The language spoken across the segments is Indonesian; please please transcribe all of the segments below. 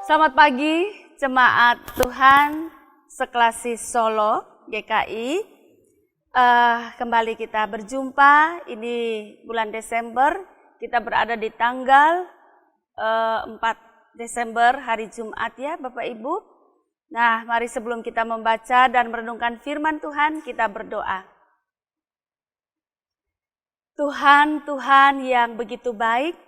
Selamat pagi jemaat Tuhan Seklasis Solo GKI. Kembali kita berjumpa, ini bulan Desember, kita berada di tanggal 4 Desember hari Jumat ya Bapak Ibu. Nah, mari sebelum kita membaca dan merenungkan firman Tuhan, kita berdoa. Tuhan yang begitu baik,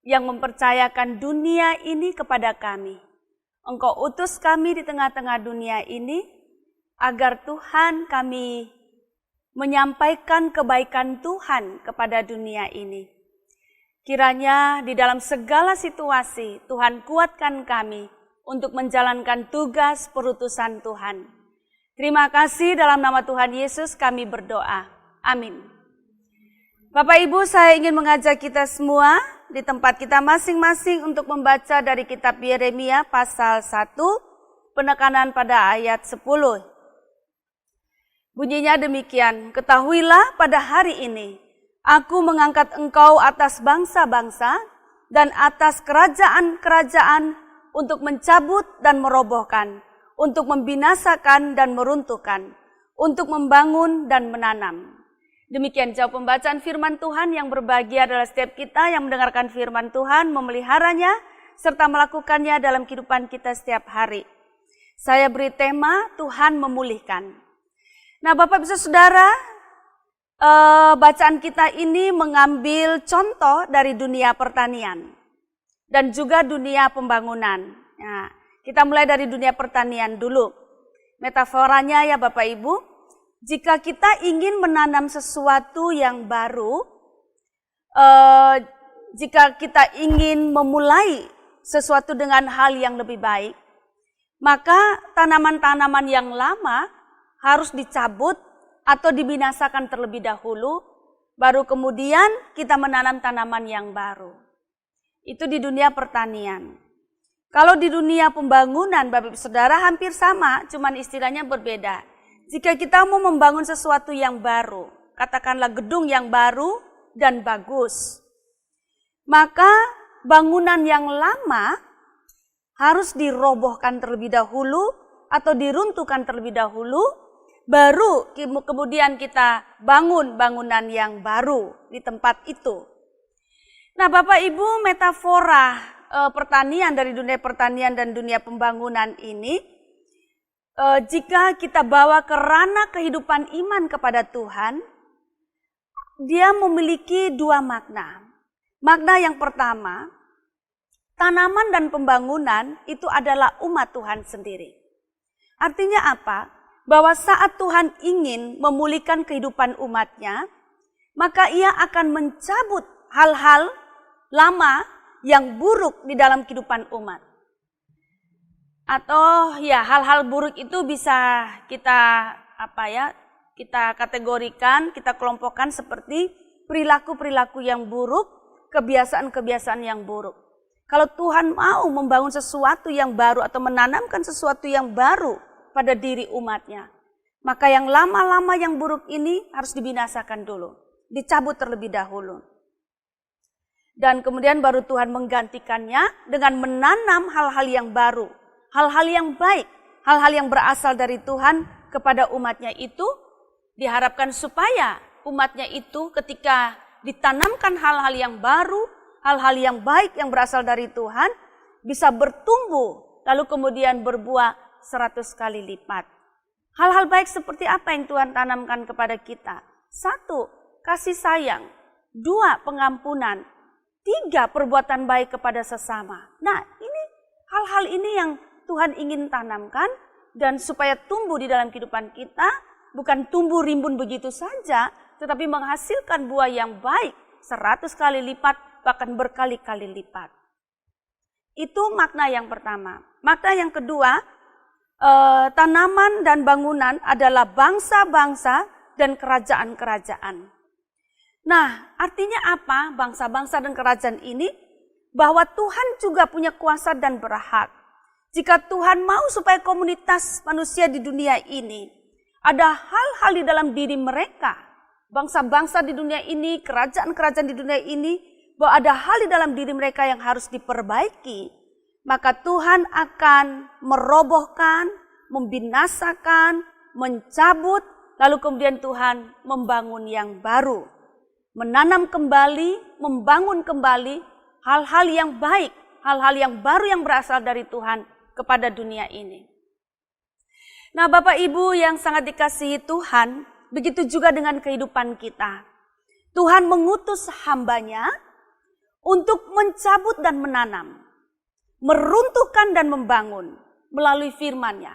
yang mempercayakan dunia ini kepada kami. Engkau utus kami di tengah-tengah dunia ini, agar Tuhan kami menyampaikan kebaikan Tuhan kepada dunia ini. Kiranya di dalam segala situasi, Tuhan kuatkan kami untuk menjalankan tugas perutusan Tuhan. Terima kasih, dalam nama Tuhan Yesus kami berdoa. Amin. Bapak Ibu, saya ingin mengajak kita semua di tempat kita masing-masing untuk membaca dari kitab Yeremia pasal 1, penekanan pada ayat 10. Bunyinya demikian, ketahuilah pada hari ini, aku mengangkat engkau atas bangsa-bangsa dan atas kerajaan-kerajaan untuk mencabut dan merobohkan, untuk membinasakan dan meruntuhkan, untuk membangun dan menanam. Demikian jawab pembacaan firman Tuhan. Yang berbahagia adalah setiap kita yang mendengarkan firman Tuhan, memeliharanya, serta melakukannya dalam kehidupan kita setiap hari. Saya beri tema Tuhan memulihkan. Nah Bapak Ibu Saudara, bacaan kita ini mengambil contoh dari dunia pertanian dan juga dunia pembangunan. Nah, kita mulai dari dunia pertanian dulu. Metaforanya ya Bapak Ibu, jika kita ingin menanam sesuatu yang baru, jika kita ingin memulai sesuatu dengan hal yang lebih baik, maka tanaman-tanaman yang lama harus dicabut atau dibinasakan terlebih dahulu, baru kemudian kita menanam tanaman yang baru. Itu di dunia pertanian. Kalau di dunia pembangunan, Bapak Ibu Saudara, hampir sama, cuman istilahnya berbeda. Jika kita mau membangun sesuatu yang baru, katakanlah gedung yang baru dan bagus, maka bangunan yang lama harus dirobohkan terlebih dahulu atau diruntuhkan terlebih dahulu, baru kemudian kita bangun bangunan yang baru di tempat itu. Nah Bapak Ibu, metafora pertanian dari dunia pertanian dan dunia pembangunan ini, jika kita bawa ke ranah kehidupan iman kepada Tuhan, dia memiliki dua makna. Makna yang pertama, tanaman dan pembangunan itu adalah umat Tuhan sendiri. Artinya apa? Bahwa saat Tuhan ingin memulihkan kehidupan umatnya, maka ia akan mencabut hal-hal lama yang buruk di dalam kehidupan umat. Atau ya hal-hal buruk itu bisa kita kita kategorikan, kita kelompokkan seperti perilaku-perilaku yang buruk, kebiasaan-kebiasaan yang buruk. Kalau Tuhan mau membangun sesuatu yang baru atau menanamkan sesuatu yang baru pada diri umatnya, maka yang lama-lama yang buruk ini harus dibinasakan dulu, dicabut terlebih dahulu. Dan kemudian baru Tuhan menggantikannya dengan menanam hal-hal yang baru. Hal-hal yang baik, hal-hal yang berasal dari Tuhan kepada umatnya itu diharapkan supaya umatnya itu ketika ditanamkan hal-hal yang baru, hal-hal yang baik yang berasal dari Tuhan bisa bertumbuh lalu kemudian berbuah 100 kali lipat. Hal-hal baik seperti apa yang Tuhan tanamkan kepada kita? 1, kasih sayang. 2, pengampunan. 3, perbuatan baik kepada sesama. Nah ini hal-hal ini yang Tuhan ingin tanamkan dan supaya tumbuh di dalam kehidupan kita, bukan tumbuh rimbun begitu saja, tetapi menghasilkan buah yang baik 100 kali lipat, bahkan berkali-kali lipat. Itu makna yang pertama. Makna yang kedua, tanaman dan bangunan adalah bangsa-bangsa dan kerajaan-kerajaan. Nah, artinya apa bangsa-bangsa dan kerajaan ini? Bahwa Tuhan juga punya kuasa dan berhak. Jika Tuhan mau supaya komunitas manusia di dunia ini, ada hal-hal di dalam diri mereka, bangsa-bangsa di dunia ini, kerajaan-kerajaan di dunia ini, bahwa ada hal di dalam diri mereka yang harus diperbaiki, maka Tuhan akan merobohkan, membinasakan, mencabut, lalu kemudian Tuhan membangun yang baru. Menanam kembali, membangun kembali hal-hal yang baik, hal-hal yang baru yang berasal dari Tuhan kepada dunia ini. Nah, Bapak Ibu yang sangat dikasihi Tuhan, begitu juga dengan kehidupan kita. Tuhan mengutus hamba-Nya untuk mencabut dan menanam, meruntuhkan dan membangun melalui firman-Nya.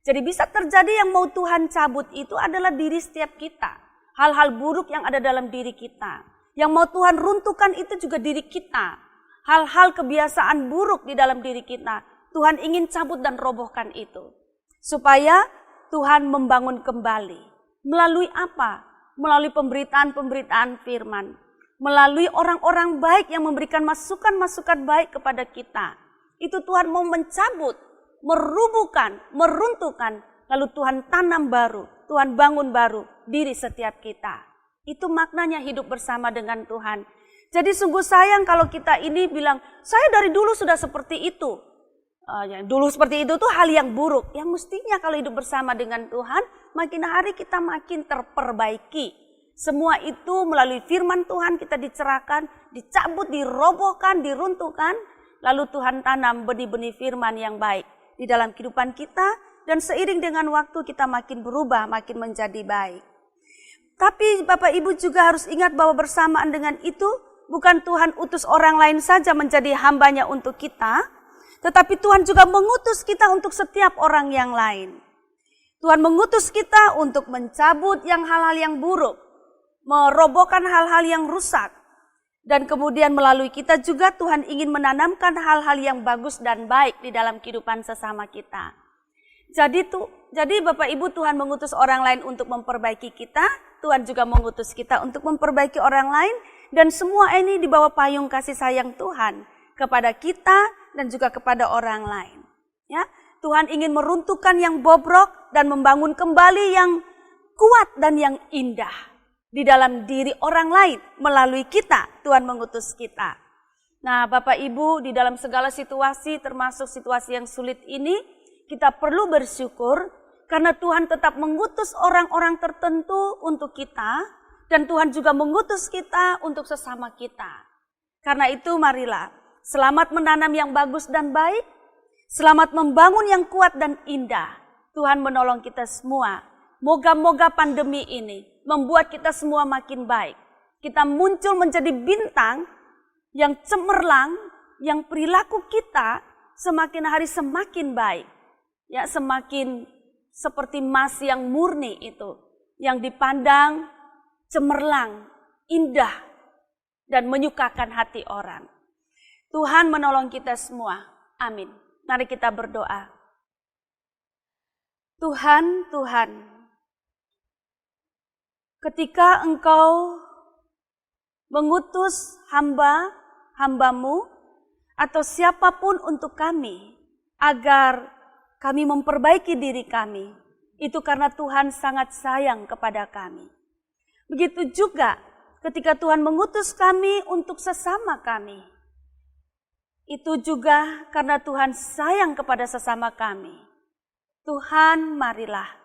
Jadi bisa terjadi yang mau Tuhan cabut itu adalah diri setiap kita. Hal-hal buruk yang ada dalam diri kita. Yang mau Tuhan runtuhkan itu juga diri kita. Hal-hal kebiasaan buruk di dalam diri kita. Tuhan ingin cabut dan robohkan itu. Supaya Tuhan membangun kembali. Melalui apa? Melalui pemberitaan-pemberitaan firman. Melalui orang-orang baik yang memberikan masukan-masukan baik kepada kita. Itu Tuhan mau mencabut, merubuhkan, meruntuhkan. Lalu Tuhan tanam baru, Tuhan bangun baru diri setiap kita. Itu maknanya hidup bersama dengan Tuhan. Jadi sungguh sayang kalau kita ini bilang, saya dari dulu sudah seperti itu. Dulu seperti itu tuh hal yang buruk. Yang mestinya kalau hidup bersama dengan Tuhan, makin hari kita makin terperbaiki. Semua itu melalui firman Tuhan kita dicerahkan, dicabut, dirobohkan, diruntuhkan. Lalu Tuhan tanam benih-benih firman yang baik di dalam kehidupan kita. Dan seiring dengan waktu kita makin berubah, makin menjadi baik. Tapi Bapak Ibu juga harus ingat bahwa bersamaan dengan itu, bukan Tuhan utus orang lain saja menjadi hamba-Nya untuk kita. Tetapi Tuhan juga mengutus kita untuk setiap orang yang lain. Tuhan mengutus kita untuk mencabut yang hal-hal yang buruk. Merobohkan hal-hal yang rusak. Dan kemudian melalui kita juga Tuhan ingin menanamkan hal-hal yang bagus dan baik di dalam kehidupan sesama kita. Jadi Bapak Ibu, Tuhan mengutus orang lain untuk memperbaiki kita. Tuhan juga mengutus kita untuk memperbaiki orang lain. Dan semua ini di bawah payung kasih sayang Tuhan kepada kita dan juga kepada orang lain. Ya, Tuhan ingin meruntuhkan yang bobrok dan membangun kembali yang kuat dan yang indah di dalam diri orang lain melalui kita. Tuhan mengutus kita. Nah, Bapak Ibu, di dalam segala situasi termasuk situasi yang sulit ini, kita perlu bersyukur karena Tuhan tetap mengutus orang-orang tertentu untuk kita dan Tuhan juga mengutus kita untuk sesama kita. Karena itu marilah selamat menanam yang bagus dan baik, selamat membangun yang kuat dan indah. Tuhan menolong kita semua. Moga-moga pandemi ini membuat kita semua makin baik. Kita muncul menjadi bintang yang cemerlang, yang perilaku kita semakin hari semakin baik. Ya, semakin seperti emas yang murni itu, yang dipandang cemerlang, indah, dan menyukakan hati orang. Tuhan menolong kita semua. Amin. Mari kita berdoa. Tuhan, ketika Engkau mengutus hamba-Mu atau siapapun untuk kami agar kami memperbaiki diri kami, itu karena Tuhan sangat sayang kepada kami. Begitu juga ketika Tuhan mengutus kami untuk sesama kami, itu juga karena Tuhan sayang kepada sesama kami. Tuhan, marilah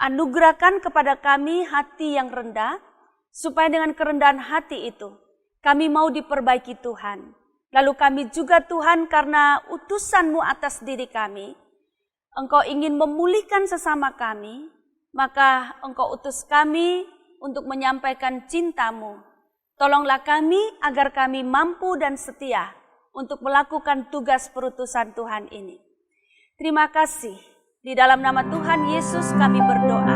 anugerahkan kepada kami hati yang rendah, supaya dengan kerendahan hati itu kami mau diperbaiki Tuhan. Lalu kami juga Tuhan, karena utusan-Mu atas diri kami, Engkau ingin memulihkan sesama kami, maka Engkau utus kami untuk menyampaikan cinta-Mu. Tolonglah kami agar kami mampu dan setia untuk melakukan tugas perutusan Tuhan ini. Terima kasih. Di dalam nama Tuhan Yesus kami berdoa.